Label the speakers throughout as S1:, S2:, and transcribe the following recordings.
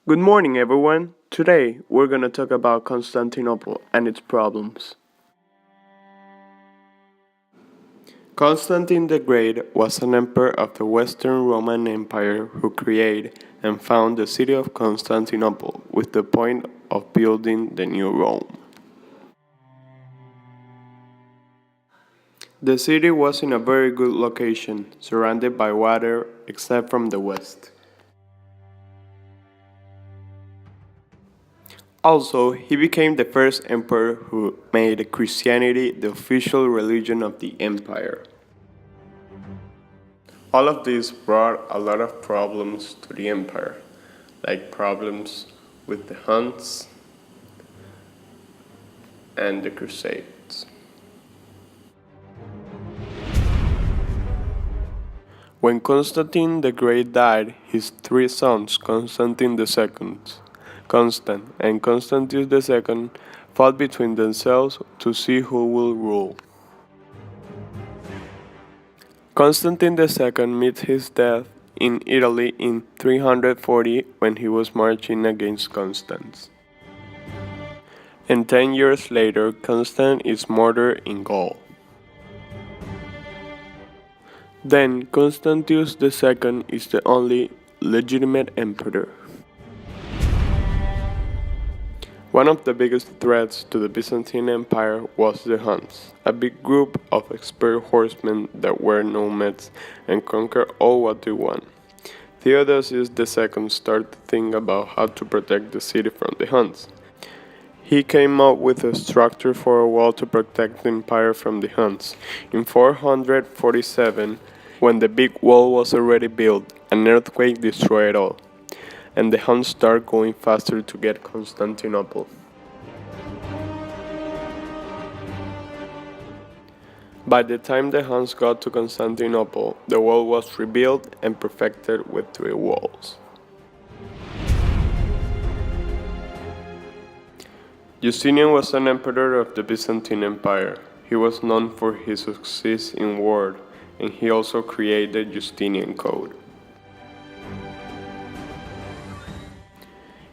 S1: Good morning, everyone. Today, we're going to talk about Constantinople and its problems. Constantine the Great was an emperor of the Western Roman Empire who created and founded the city of Constantinople with the point of building the new Rome. The city was in a very good location, surrounded by water except from the west. Also, he became the first emperor who made Christianity the official religion of the empire. All of this brought a lot of problems to the empire, like problems with the Huns and the Crusades. When Constantine the Great died, his three sons, Constantine II, Constant, and Constantius II, fought between themselves to see who will rule. Constantine II met his death in Italy in 340 when he was marching against Constance. And 10 years later, Constance is martyred in Gaul. Then Constantius II is the only legitimate emperor. One of the biggest threats to the Byzantine Empire was the Huns, a big group of expert horsemen that were nomads and conquered all what they want. Theodosius II started to think about how to protect the city from the Huns. He came up with a structure for a wall to protect the empire from the Huns. In 447, when the big wall was already built, an earthquake destroyed it all, and the Huns started going faster to get Constantinople. By the time the Huns got to Constantinople, the wall was rebuilt and perfected with 3 walls. Justinian was an emperor of the Byzantine Empire. He was known for his success in war, and he also created the Justinian Code.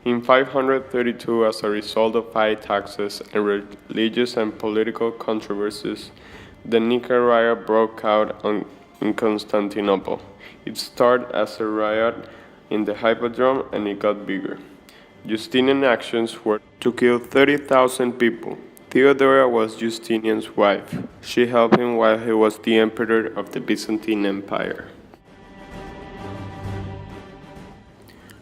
S1: In 532, as a result of high taxes and religious and political controversies, the Nika riot broke out in Constantinople. It started as a riot in the Hippodrome and it got bigger. Justinian's actions were to kill 30,000 people. Theodora was Justinian's wife. She helped him while he was the emperor of the Byzantine Empire.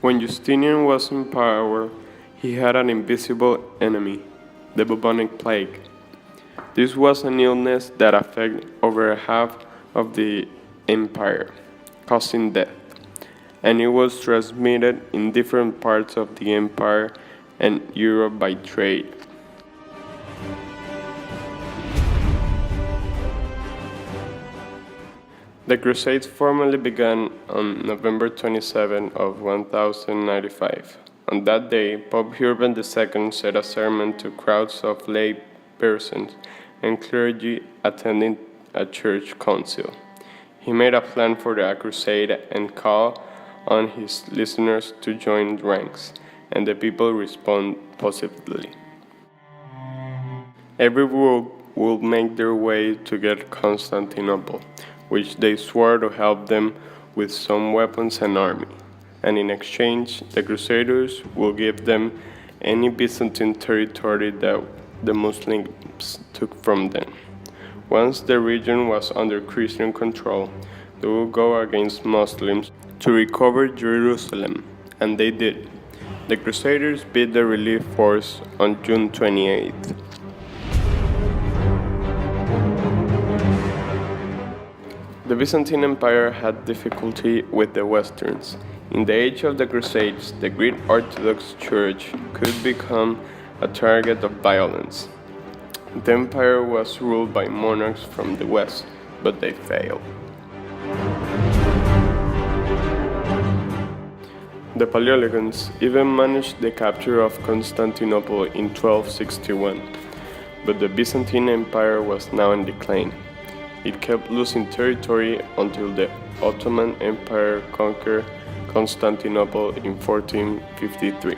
S1: When Justinian was in power, he had an invisible enemy, the bubonic plague. This was an illness that affected over half of the empire, causing death, and it was transmitted in different parts of the empire and Europe by trade. The Crusades formally began on November 27 of 1095. On that day, Pope Urban II said a sermon to crowds of lay persons and clergy attending a church council. He made a plan for the crusade and called on his listeners to join ranks, and the people responded positively. Every group would make their way to get Constantinople, which they swore to help them with some weapons and army, and in exchange, the Crusaders will give them any Byzantine territory that the Muslims took from them. Once the region was under Christian control, they would go against Muslims to recover Jerusalem, and they did. The Crusaders beat the relief force on June 28th. The Byzantine Empire had difficulty with the Westerns. In the age of the Crusades, the Greek Orthodox Church could become a target of violence. The empire was ruled by monarchs from the West, but they failed. The Paleologans even managed the capture of Constantinople in 1261, but the Byzantine Empire was now in decline. It kept losing territory until the Ottoman Empire conquered Constantinople in 1453.